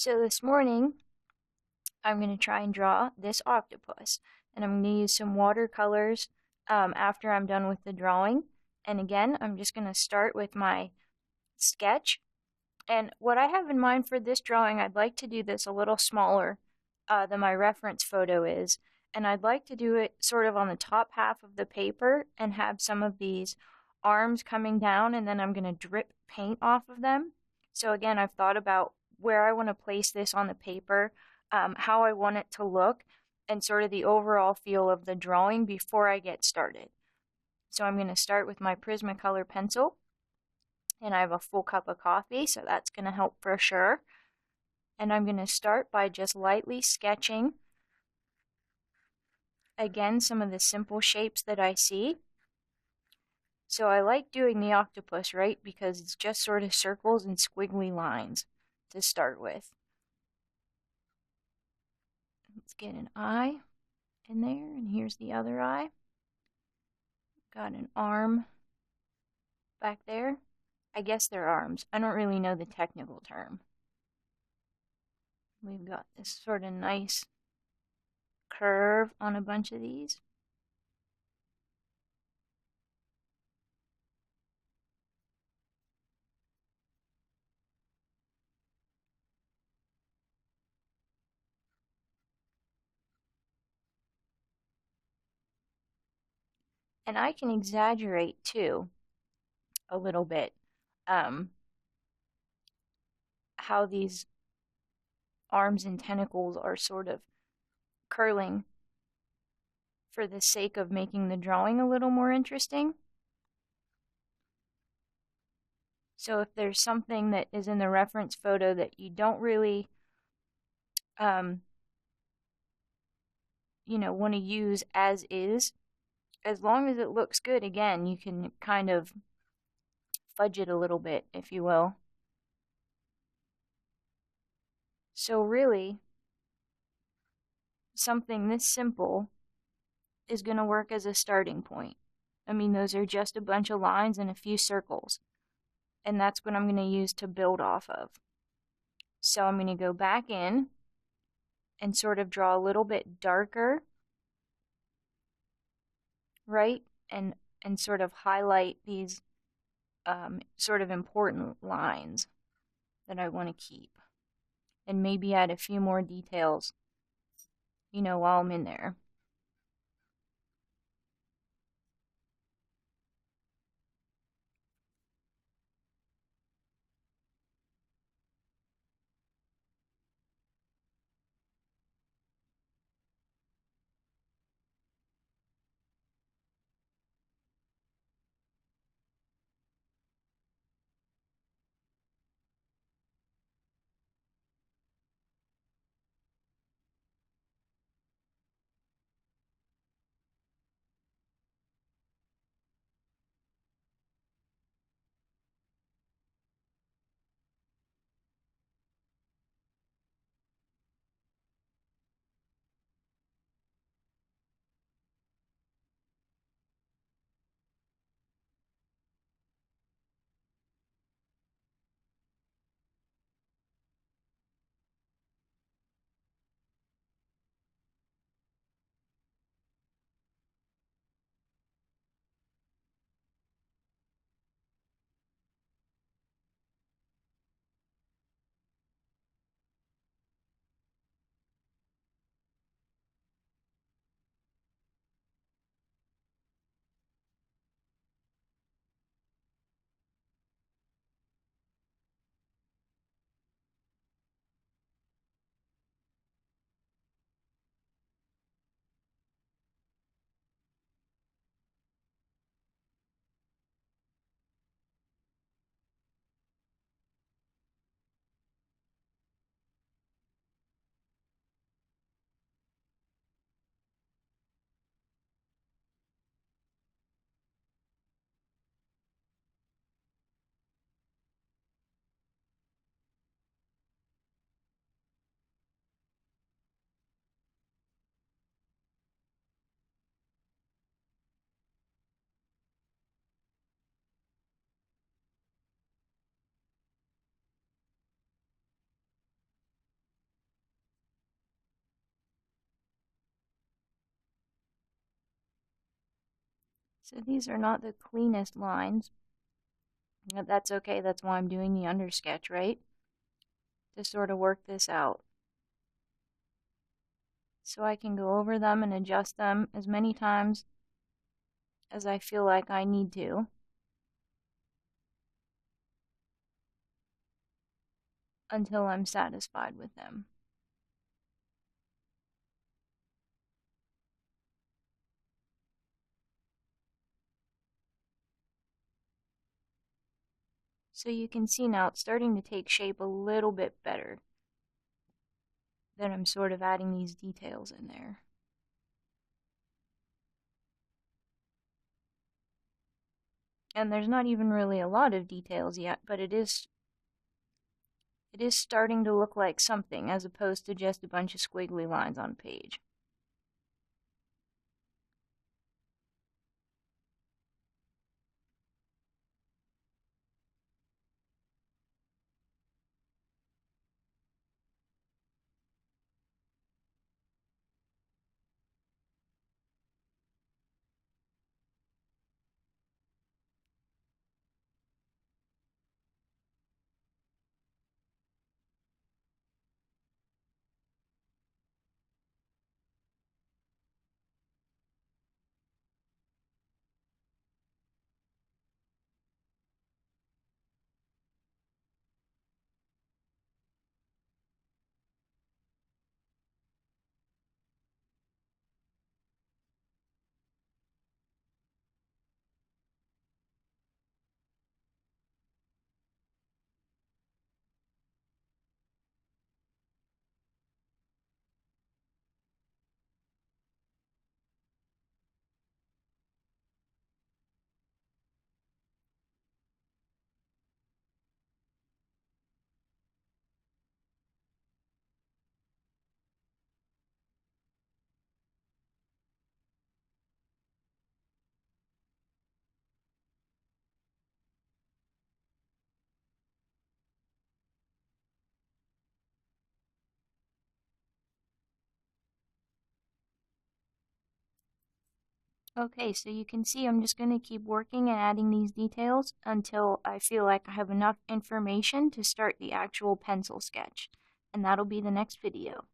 So this morning, I'm going to try and draw this octopus. And I'm going to use some watercolors after I'm done with the drawing. And again, I'm just going to start with my sketch. And what I have in mind for this drawing, I'd like to do this a little smaller than my reference photo is. And I'd like to do it sort of on the top half of the paper and have some of these arms coming down, and then I'm going to drip paint off of them. So again, I've thought about where I want to place this on the paper, how I want it to look, and sort of the overall feel of the drawing before I get started. So I'm going to start with my Prismacolor pencil, and I have a full cup of coffee, so that's going to help for sure. And I'm going to start by just lightly sketching, again, some of the simple shapes that I see. So I like doing the octopus, right, because it's just sort of circles and squiggly lines to start with. Let's get an eye in there, and here's the other eye. Got an arm back there. I guess they're arms. I don't really know the technical term. We've got this sort of nice curve on a bunch of these. And I can exaggerate too a little bit how these arms and tentacles are sort of curling for the sake of making the drawing a little more interesting. So if there's something that is in the reference photo that you don't really want to use as is, as long as it looks good, again, you can kind of fudge it a little bit, if you will. So really, something this simple is going to work as a starting point. I mean, those are just a bunch of lines and a few circles. And that's what I'm going to use to build off of. So I'm going to go back in and sort of draw a little bit darker, right? And sort of highlight these sort of important lines that I want to keep. And maybe add a few more details, while I'm in there. So these are not the cleanest lines. That's okay, that's why I'm doing the undersketch, right? To sort of work this out. So I can go over them and adjust them as many times as I feel like I need to. Until I'm satisfied with them. So you can see now it's starting to take shape a little bit better. Then I'm sort of adding these details in there. And there's not even really a lot of details yet, but it is starting to look like something as opposed to just a bunch of squiggly lines on a page. Okay, so you can see I'm just going to keep working and adding these details until I feel like I have enough information to start the actual pencil sketch. And that'll be the next video.